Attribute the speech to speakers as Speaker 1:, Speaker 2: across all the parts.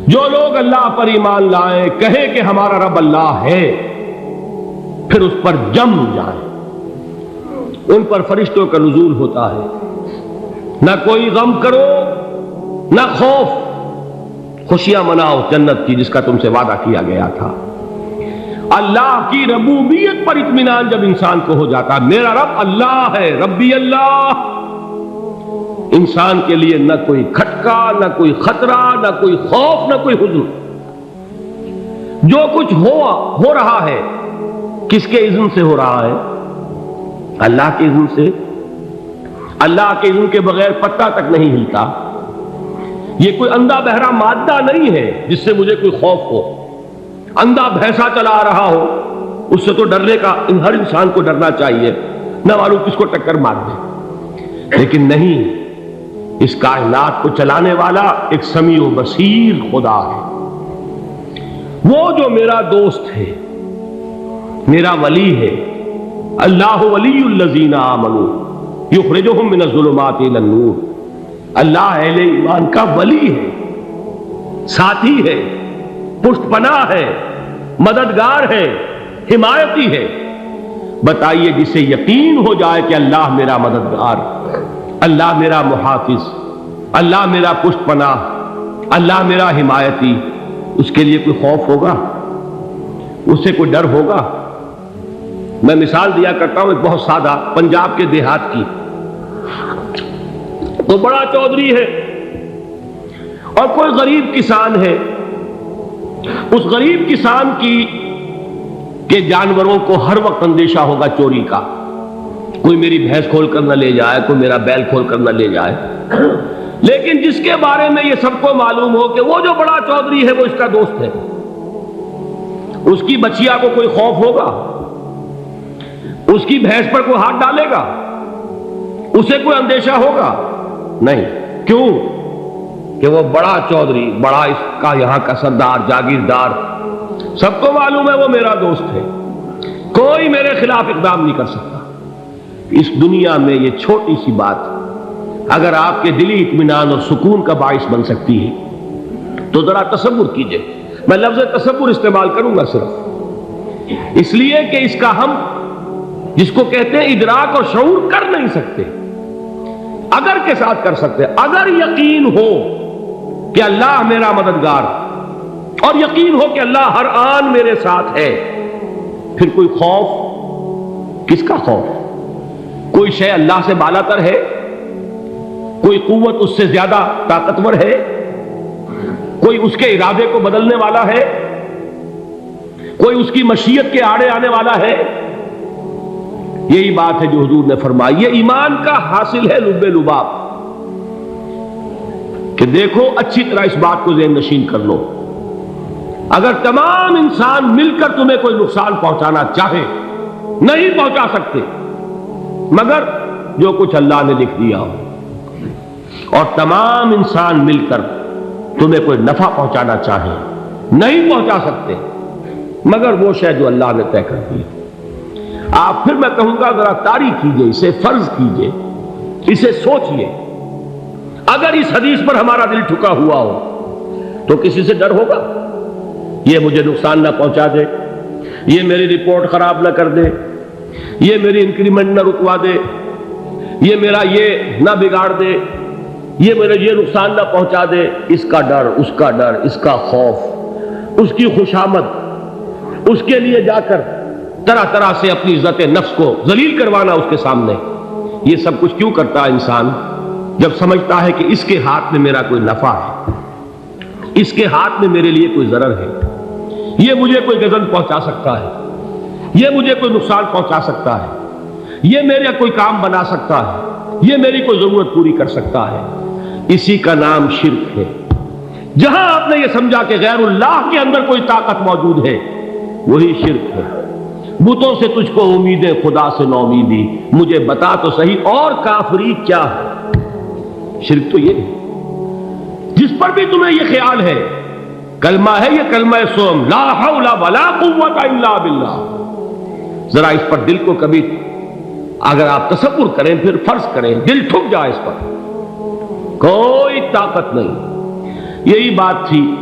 Speaker 1: جو لوگ اللہ پر ایمان لائیں، کہیں کہ ہمارا رب اللہ ہے، پھر اس پر جم جائیں، ان پر فرشتوں کا نزول ہوتا ہے۔ نہ کوئی غم کرو نہ خوف، خوشیاں مناؤ جنت کی جس کا تم سے وعدہ کیا گیا تھا۔ اللہ کی ربوبیت پر اطمینان جب انسان کو ہو جاتا، میرا رب اللہ ہے، ربی اللہ، انسان کے لیے نہ کوئی کھٹکا، نہ کوئی خطرہ، نہ کوئی خوف، نہ کوئی حزن۔ جو کچھ ہو رہا ہے کس کے اذن سے ہو رہا ہے؟ اللہ کے اذن سے۔ اللہ کے اذن کے بغیر پتہ تک نہیں ہلتا۔ یہ کوئی اندھا بہرا مادہ نہیں ہے جس سے مجھے کوئی خوف ہو۔ اندھا بھینسا چلا آ رہا ہو اس سے تو ڈرنے کا ہر انسان کو ڈرنا چاہیے، نہ معلوم کس کو ٹکر مار دے۔ لیکن نہیں، اس کائنات کو چلانے والا ایک سمیع و بصیر خدا ہے، وہ جو میرا دوست ہے، میرا ولی ہے۔ اللہ ولی الذین آمنوا یخرجہم من الظلمات الی النور۔ اللہ اہل ایمان کا ولی ہے، ساتھی ہے، پشت پناہ ہے، مددگار ہے، حمایتی ہے۔ بتائیے جسے یقین ہو جائے کہ اللہ میرا مددگار، اللہ میرا محافظ، اللہ میرا پشت پناہ، اللہ میرا حمایتی، اس کے لیے کوئی خوف ہوگا؟ اس سے کوئی ڈر ہوگا؟ میں مثال دیا کرتا ہوں ایک بہت سادہ، پنجاب کے دیہات کی۔ تو بڑا چودھری ہے اور کوئی غریب کسان ہے۔ اس غریب کسان کے جانوروں کو ہر وقت اندیشہ ہوگا چوری کا، کوئی میری بھینس کھول کر نہ لے جائے، کوئی میرا بیل کھول کر نہ لے جائے۔ لیکن جس کے بارے میں یہ سب کو معلوم ہو کہ وہ جو بڑا چودھری ہے وہ اس کا دوست ہے، اس کی بچیا کو کوئی خوف ہوگا؟ اس کی بھینس پر کوئی ہاتھ ڈالے گا؟ اسے کوئی اندیشہ ہوگا؟ نہیں۔ کیوں؟ کہ وہ بڑا چودھری، بڑا اس کا یہاں کا سردار، جاگیردار، سب کو معلوم ہے وہ میرا دوست ہے، کوئی میرے خلاف اقدام نہیں کر سکتا۔ اس دنیا میں یہ چھوٹی سی بات اگر آپ کے دلی اطمینان اور سکون کا باعث بن سکتی ہے تو ذرا تصور کیجئے۔ میں لفظ تصور استعمال کروں گا صرف اس لیے کہ اس کا ہم جس کو کہتے ہیں ادراک اور شعور کر نہیں سکتے، اگر کے ساتھ کر سکتے۔ اگر یقین ہو کہ اللہ میرا مددگار اور یقین ہو کہ اللہ ہر آن میرے ساتھ ہے، پھر کوئی خوف؟ کس کا خوف؟ کوئی شے اللہ سے بالا تر ہے؟ کوئی قوت اس سے زیادہ طاقتور ہے؟ کوئی اس کے ارادے کو بدلنے والا ہے؟ کوئی اس کی مشیت کے آڑے آنے والا ہے؟ یہی بات ہے جو حضور نے فرمائی، یہ ایمان کا حاصل ہے لب لباب، کہ دیکھو اچھی طرح اس بات کو ذہن نشین کر لو، اگر تمام انسان مل کر تمہیں کوئی نقصان پہنچانا چاہے نہیں پہنچا سکتے، مگر جو کچھ اللہ نے لکھ دیا ہو، اور تمام انسان مل کر تمہیں کوئی نفع پہنچانا چاہے نہیں پہنچا سکتے، مگر وہ شے جو اللہ نے طے کر دی۔ آپ پھر میں کہوں گا ذرا طاری کیجئے، اسے فرض کیجئے، اسے سوچئے۔ اگر اس حدیث پر ہمارا دل ٹھکا ہوا ہو تو کسی سے ڈر ہوگا؟ یہ مجھے نقصان نہ پہنچا دے، یہ میری رپورٹ خراب نہ کر دے، یہ میری انکریمنٹ نہ رکوا دے، یہ میرا یہ نہ بگاڑ دے، یہ میرے یہ نقصان نہ پہنچا دے۔ اس کا ڈر، اس کا ڈر، اس کا خوف، اس کی خوشامد، اس کے لیے جا کر طرح طرح سے اپنی عزت نفس کو ذلیل کروانا اس کے سامنے، یہ سب کچھ کیوں کرتا ہے انسان؟ جب سمجھتا ہے کہ اس کے ہاتھ میں میرا کوئی نفع ہے، اس کے ہاتھ میں میرے لیے کوئی ضرر ہے، یہ مجھے کوئی غضب پہنچا سکتا ہے، یہ مجھے کوئی نقصان پہنچا سکتا ہے، یہ میرا کوئی کام بنا سکتا ہے، یہ میری کوئی ضرورت پوری کر سکتا ہے، اسی کا نام شرک ہے۔ جہاں آپ نے یہ سمجھا کہ غیر اللہ کے اندر کوئی طاقت موجود ہے، وہی شرک ہے۔ بتوں سے تجھ کو امیدیں، خدا سے نو امیدی، مجھے بتا تو صحیح اور کافری کیا ہے؟ شرک تو یہ ہے۔ جس پر بھی تمہیں یہ خیال ہے، کلمہ ہے یہ کلمہ سوم، لا حول ولا قوت الا باللہ، ذرا اس پر دل کو کبھی اگر آپ تصور کریں، پھر فرض کریں، دل ٹھک جائے اس پر، کوئی طاقت نہیں۔ یہی بات تھی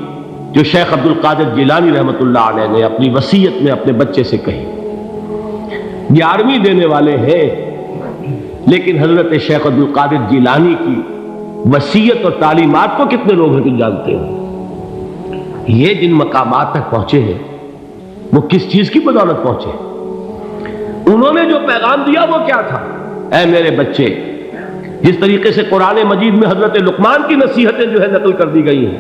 Speaker 1: جو شیخ عبد القادر جیلانی رحمۃ اللہ علیہ نے اپنی وصیت میں اپنے بچے سے کہی. 11ویں دینے والے ہیں، لیکن حضرت شیخ عبد القادر جیلانی کی وصیت اور تعلیمات کو کتنے لوگ ہیں کہ جانتے ہو؟ یہ جن مقامات تک پہنچے ہیں وہ کس چیز کی بدولت پہنچے؟ انہوں نے جو پیغام دیا وہ کیا تھا؟ اے میرے بچے، جس طریقے سے قرآن مجید میں حضرت لقمان کی نصیحتیں جو ہے نقل کر دی گئی ہیں،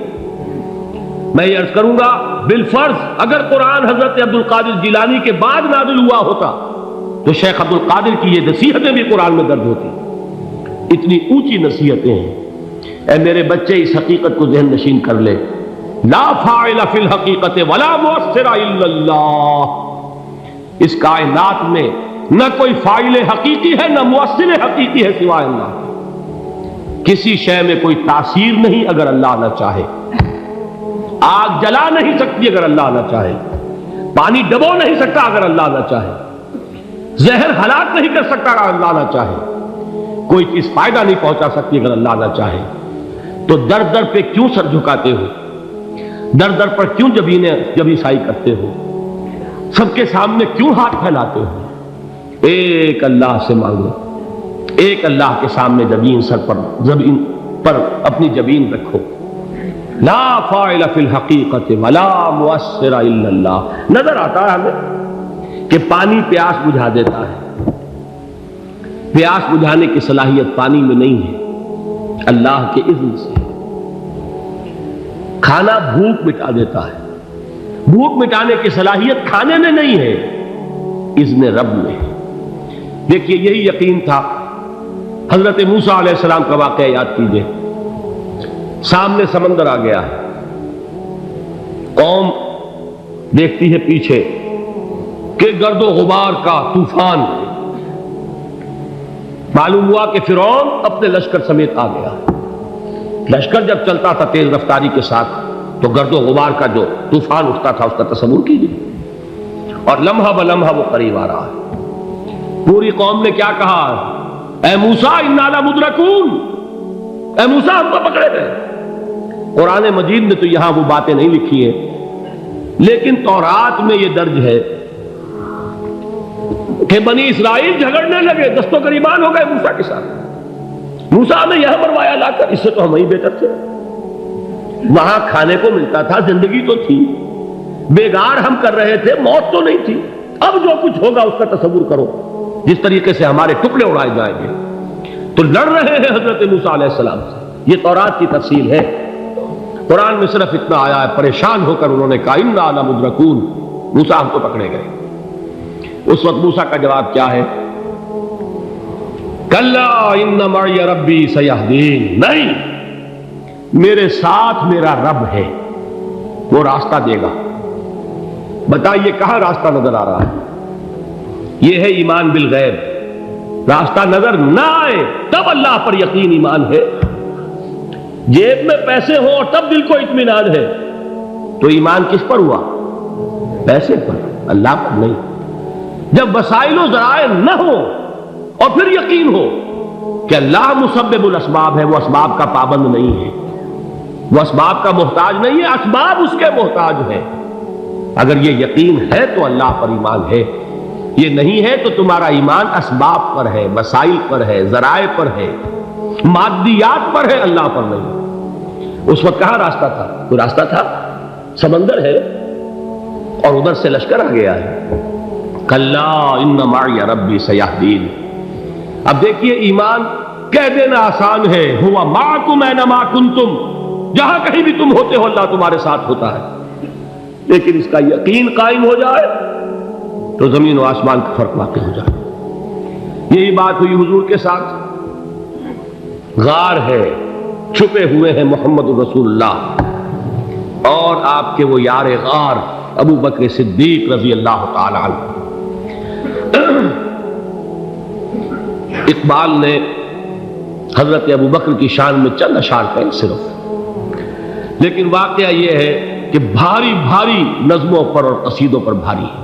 Speaker 1: میں یہ عرض کروں گا بالفرض اگر قرآن حضرت عبد القادر جیلانی کے بعد نازل ہوا ہوتا تو شیخ عبد القادر کی یہ نصیحتیں بھی قرآن میں درج ہوتی. اتنی اونچی نصیحتیں ہیں. اے میرے بچے، اس حقیقت کو ذہن نشین کر لے، لا فاعل فی الحقیقت ولا مؤثر الا اللہ. اس کائنات میں نہ کوئی فاعل حقیقی ہے نہ مؤثر حقیقی ہے سوائے اللہ. کسی شے میں کوئی تاثیر نہیں اگر اللہ نہ چاہے. آگ جلا نہیں سکتی اگر اللہ نہ چاہے. پانی ڈبو نہیں سکتا اگر اللہ نہ چاہے. زہر ہلاک نہیں کر سکتا اگر اللہ نہ چاہے. کوئی چیز فائدہ نہیں پہنچا سکتی اگر اللہ نہ چاہے. تو در در پہ کیوں سر جھکاتے ہو؟ در در پر کیوں جبیں سائی کرتے ہو؟ سب کے سامنے کیوں ہاتھ پھیلاتے ہو؟ ایک اللہ سے مانگو. ایک اللہ کے سامنے زمین پر اپنی جبین رکھو. لا فاعل فی الحقیقت ولا مؤثر الا اللہ. نظر آتا ہے ہمیں کہ پانی پیاس بجھا دیتا ہے. پیاس بجھانے کی صلاحیت پانی میں نہیں ہے، اللہ کے اذن سے. کھانا بھوک مٹا دیتا ہے. بھوک مٹانے کی صلاحیت کھانے میں نہیں ہے، اذن رب میں. دیکھیے یہی یقین تھا. حضرت موسیٰ علیہ السلام کا واقعہ یاد کیجئے. سامنے سمندر آ گیا ہے. قوم دیکھتی ہے پیچھے کہ گرد و غبار کا طوفان. معلوم ہوا کہ فرعون اپنے لشکر سمیت آ گیا. لشکر جب چلتا تھا تیز رفتاری کے ساتھ تو گرد و غبار کا جو طوفان اٹھتا تھا اس کا تصور کیجیے. اور لمحہ بلمحہ وہ قریب آ رہا ہے. پوری قوم نے کیا کہا؟ اے موسیٰ انا لمدرکون. اے موسیٰ ہم کو پکڑے گئے. قرآن مجید نے تو یہاں وہ باتیں نہیں لکھی ہیں، لیکن تورات میں یہ درج ہے کہ بنی اسرائیل جھگڑنے لگے، دست و گریبان ہو گئے موسیٰ کے ساتھ. موسیٰ نے یہاں مروایا لا کر، اس سے تو ہم ہی بہتر تھے. وہاں کھانے کو ملتا تھا، زندگی تو تھی، بیگار ہم کر رہے تھے، موت تو نہیں تھی. اب جو کچھ ہوگا اس کا تصور کرو، جس طریقے سے ہمارے ٹکڑے اڑائے جائیں گے. تو لڑ رہے ہیں حضرت موسیٰ علیہ السلام سے. یہ تورات کی تفصیل ہے. قرآن میں صرف اتنا آیا ہے، پریشان ہو کر انہوں نے کہا انا لمدرکون. موسیٰ ہم کو پکڑے گئے. اس وقت موسیٰ کا جواب کیا ہے؟ کلا ان معی ربی سیہدین. نہیں، میرے ساتھ میرا رب ہے، وہ راستہ دے گا. بتائیے کہاں راستہ نظر آ رہا ہے؟ یہ ہے ایمان بالغیب. راستہ نظر نہ آئے تب اللہ پر یقین ایمان ہے. جیب میں پیسے ہوں اور تب دل کو اطمینان ہے تو ایمان کس پر ہوا؟ پیسے پر، اللہ پر نہیں. جب وسائل و ذرائع نہ ہو اور پھر یقین ہو کہ اللہ مسبب الاسباب ہے، وہ اسباب کا پابند نہیں ہے، وہ اسباب کا محتاج نہیں ہے، اسباب اس کے محتاج ہے. اگر یہ یقین ہے تو اللہ پر ایمان ہے. یہ نہیں ہے تو تمہارا ایمان اسباب پر ہے، وسائل پر ہے، ذرائع پر ہے، مادیات پر ہے، اللہ پر نہیں. اس وقت کہاں راستہ تھا؟ کوئی راستہ تھا؟ سمندر ہے اور ادھر سے لشکر آ گیا ہے. کلا ان معی ربی سیہدین. اب دیکھیے ایمان کہہ دینا آسان ہے، ہوا معکم اینما کنتم. جہاں کہیں بھی تم ہوتے ہو اللہ تمہارے ساتھ ہوتا ہے. لیکن اس کا یقین قائم ہو جائے تو زمین و آسمان کا فرق واقع ہو جائے. یہی بات ہوئی حضور کے ساتھ. غار ہے، چھپے ہوئے ہیں محمد رسول اللہ اور آپ کے وہ یار غار ابو بکر صدیق رضی اللہ تعالی عنہ. اقبال نے حضرت ابو بکر کی شان میں چند اشعار کہیں صرف، لیکن واقعہ یہ ہے کہ بھاری بھاری نظموں پر اور قصیدوں پر بھاری ہے.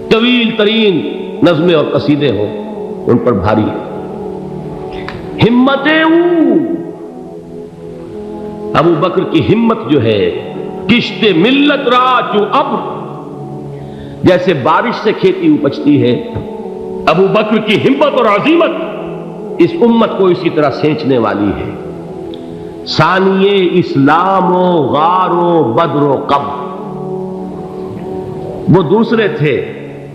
Speaker 1: طویل ترین نظمیں اور قصیدے ہوں ان پر بھاری ہے. ہمتیں ابو بکر کی ہمت جو ہے کشت ملت را چو ابر، جیسے بارش سے کھیتی اپجتی ہے، ابو بکر کی ہمت اور عزیمت اس امت کو اسی طرح سینچنے والی ہے۔ ثانیے اسلام و غار و بدر و قبر، وہ دوسرے تھے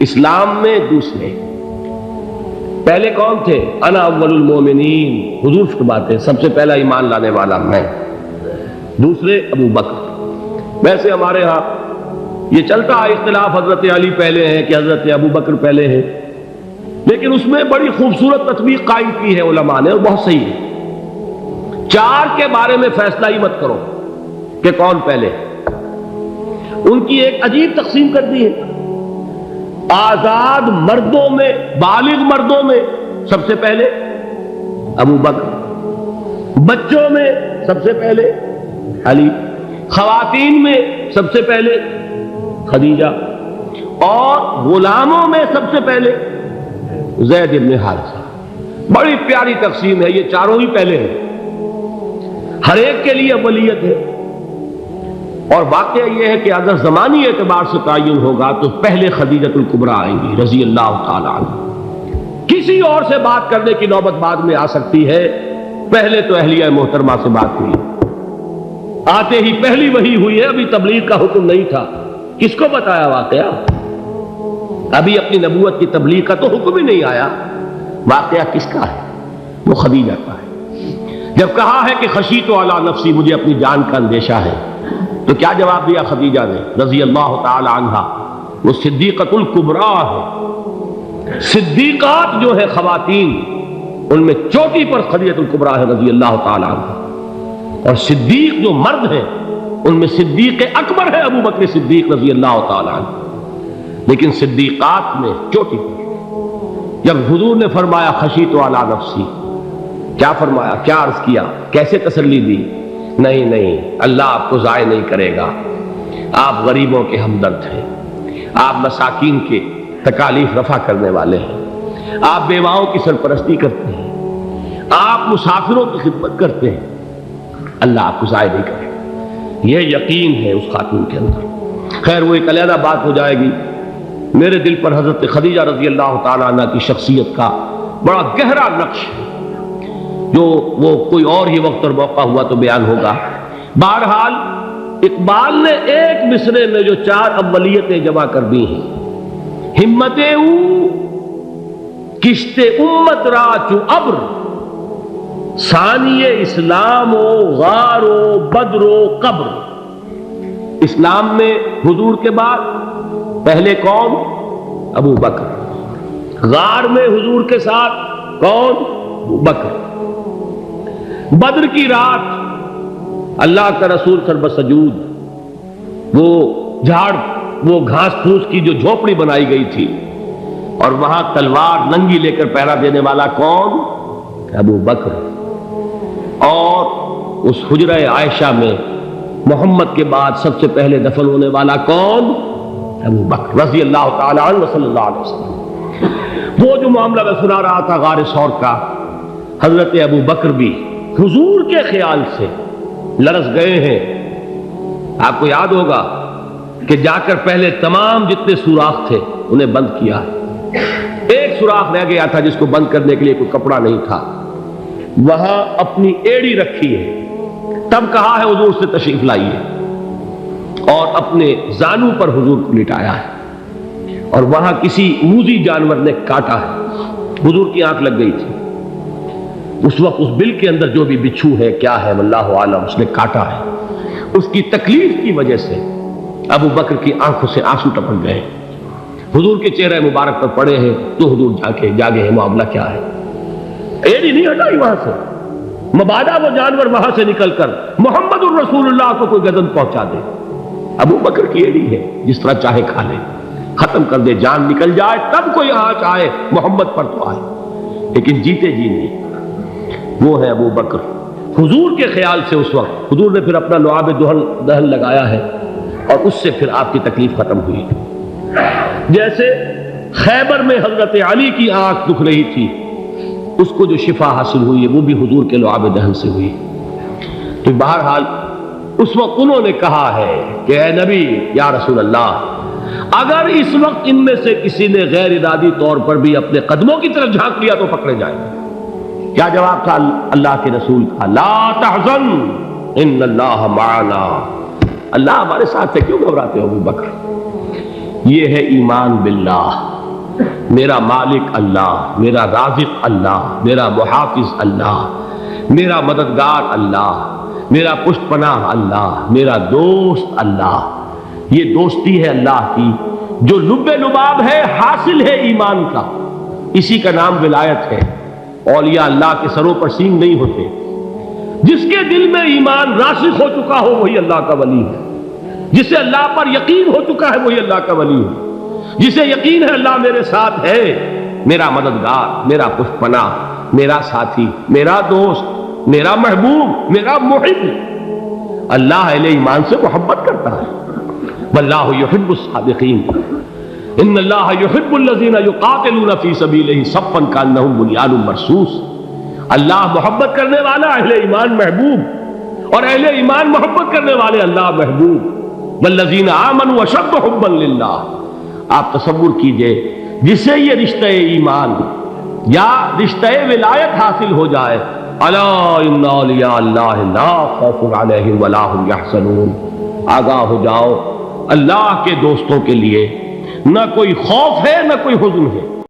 Speaker 1: اسلام میں، دوسرے پہلے کون تھے؟ انا اول المومنین، حضور فرماتے سب سے پہلا ایمان لانے والا میں، دوسرے ابو بکر۔ ویسے ہمارے ہاں یہ چلتا ہے اختلاف، حضرت علی پہلے ہیں کہ حضرت ابو بکر پہلے ہیں، لیکن اس میں بڑی خوبصورت تطبیق قائم کی ہے علماء نے، اور بہت صحیح ہے۔ چار کے بارے میں فیصلہ ہی مت کرو کہ کون پہلے، ان کی ایک عجیب تقسیم کر دی ہے۔ آزاد مردوں میں، بالغ مردوں میں سب سے پہلے ابو بکر، بچوں میں سب سے پہلے علی، خواتین میں سب سے پہلے خدیجہ، اور غلاموں میں سب سے پہلے زید بن حارثہ۔ بڑی پیاری تقسیم ہے، یہ چاروں ہی پہلے ہیں، ہر ایک کے لیے اولیت ہے۔ اور واقعہ یہ ہے کہ اگر زمانی اعتبار سے تعین ہوگا تو پہلے خدیجۃ الکبریٰ آئیں گی رضی اللہ تعالی عنہ، کسی اور سے بات کرنے کی نوبت بعد میں آ سکتی ہے، پہلے تو اہلیہ محترمہ سے بات ہوئی، آتے ہی پہلی وحی ہوئی ہے، ابھی تبلیغ کا حکم نہیں تھا۔ کس کو بتایا واقعہ؟ ابھی اپنی نبوت کی تبلیغ کا تو حکم ہی نہیں آیا، واقعہ کس کا ہے؟ وہ خدیجہ کا ہے۔ جب کہا ہے کہ خشیت علی نفسی، مجھے اپنی جان کا اندیشہ ہے، تو کیا جواب دیا خدیجہ نے رضی اللہ تعالی عنہا؟ وہ صدیقۃ الکبریٰ ہے، صدیقات جو ہے خواتین ان میں چوٹی پر خدیجۃ الکبریٰ ہے رضی اللہ تعالی عنہا، اور صدیق جو مرد ہیں ان میں صدیق اکبر ہے ابو بکر صدیق رضی اللہ تعالی عنہ، لیکن صدیقات میں چوٹی پر۔ جب حضور نے فرمایا خشیت علی نفسی، کیا فرمایا، کیا عرض کیا، کیسے تسلی دی؟ نہیں نہیں، اللہ آپ کو ضائع نہیں کرے گا، آپ غریبوں کے ہمدرد ہیں، آپ مساکین کے تکالیف رفع کرنے والے ہیں، آپ بیواؤں کی سرپرستی کرتے ہیں، آپ مسافروں کی خدمت کرتے ہیں، اللہ آپ کو ضائع نہیں کرے گا۔ یہ یقین ہے اس خاتون کے اندر۔ خیر وہ ایک علیحدہ بات ہو جائے گی۔ میرے دل پر حضرت خدیجہ رضی اللہ تعالیٰ عنہ کی شخصیت کا بڑا گہرا نقش ہے، جو وہ کوئی اور ہی وقت اور موقع ہوا تو بیان ہوگا۔ بہرحال اقبال نے ایک مصرے میں جو چار اولیتیں جمع کر دی ہیں، ہمت او کشت امت را چو ابر، ثانی اسلام و غار و بدر و قبر۔ اسلام میں حضور کے بعد پہلے کون؟ ابو بکر۔ غار میں حضور کے ساتھ کون؟ ابو بکر۔ بدر کی رات اللہ کا رسول سر سجود، وہ جھاڑ، وہ گھاس پھوس کی جو جھوپڑی بنائی گئی تھی، اور وہاں تلوار ننگی لے کر پہرا دینے والا کون؟ ابو بکر۔ اور اس حجرہ عائشہ میں محمد کے بعد سب سے پہلے دفن ہونے والا کون؟ ابو بکر رضی اللہ تعالی عنہ صلی اللہ علیہ وسلم۔ وہ جو معاملہ میں سنا رہا تھا غار ثور کا، حضرت ابو بکر بھی حضور کے خیال سے لرز گئے ہیں۔ آپ کو یاد ہوگا کہ جا کر پہلے تمام جتنے سوراخ تھے انہیں بند کیا ہے، ایک سوراخ رہ گیا تھا جس کو بند کرنے کے لیے کوئی کپڑا نہیں تھا، وہاں اپنی ایڑی رکھی ہے، تب کہا ہے حضور سے تشریف لائیے، اور اپنے زانو پر حضور کو لٹایا ہے، اور وہاں کسی موذی جانور نے کاٹا ہے، حضور کی آنکھ لگ گئی تھی، اس وقت اس بل کے اندر جو بھی بچھو ہے کیا ہے واللہ عالم، اس نے کاٹا ہے، اس کی تکلیف کی وجہ سے ابو بکر کی آنکھوں سے آنسو ٹپک گئے، حضور کے چہرے مبارک پر پڑے ہیں، تو حضور جاگے ہیں، معاملہ کیا ہے؟ ایڑی نہیں ہٹائی وہاں سے، مبادا وہ جانور وہاں سے نکل کر محمد الرسول اللہ کو کوئی گزن پہنچا دے، ابو بکر کی ایڑی ہے، جس طرح چاہے کھا لے، ختم کر دے، جان نکل جائے تب کوئی آنچ آئے، محمد پر تو آئے، لیکن جیتے جی نہیں۔ وہ ہے ابو بکر۔ حضور کے خیال سے اس وقت حضور نے پھر اپنا لعاب دہن لگایا ہے، اور اس سے پھر آپ کی تکلیف ختم ہوئی۔ جیسے خیبر میں حضرت علی کی آنکھ دکھ رہی تھی، اس کو جو شفا حاصل ہوئی ہے وہ بھی حضور کے لعاب دہن سے ہوئی۔ تو بہرحال اس وقت انہوں نے کہا ہے کہ اے نبی یا رسول اللہ، اگر اس وقت ان میں سے کسی نے غیر ارادی طور پر بھی اپنے قدموں کی طرف جھانک لیا تو پکڑے جائیں گے۔ کیا جواب تھا اللہ کے رسول کا؟ لا تحزن ان اللہ معنا، اللہ ہمارے ساتھ ہے، کیوں گھبراتے ہو ابو بکر؟ یہ ہے ایمان باللہ، میرا مالک اللہ، میرا رازق اللہ، میرا محافظ اللہ، میرا مددگار اللہ، میرا پشت پناہ اللہ، میرا دوست اللہ۔ یہ دوستی ہے اللہ کی جو لب لباب ہے، حاصل ہے ایمان کا، اسی کا نام ولایت ہے۔ اولیاء اللہ کے سروں پر سینگ نہیں ہوتے، جس کے دل میں ایمان راسخ ہو چکا ہو وہی اللہ کا ولی ہے، جسے اللہ پر یقین ہو چکا ہے وہی اللہ کا ولی ہے، جسے یقین ہے اللہ میرے ساتھ ہے، میرا مددگار، میرا پشت پناہ، میرا ساتھی، میرا دوست، میرا محبوب، میرا محب۔ اللہ اہل ایمان سے محبت کرتا ہے۔ واللہ یحب الصادقین، ان اللہ یحب الذین یقاتلون فی سبیلہ صفا کانہم بنیان مرصوص۔ اللہ محبت کرنے والا، اہل ایمان محبوب، اور اہل ایمان محبت کرنے والے اللہ محبوب۔ والذین آمنوا اشد حبا للہ۔ آپ تصور کیجئے جسے یہ رشتہ ایمان یا رشتہ ولایت حاصل ہو جائے، الا ان اولیاء اللہ لا خوف علیہم ولا هم یحزنون، آگاہ ہو جاؤ اللہ کے دوستوں کے لیے نہ کوئی خوف ہے نہ کوئی حزن ہے۔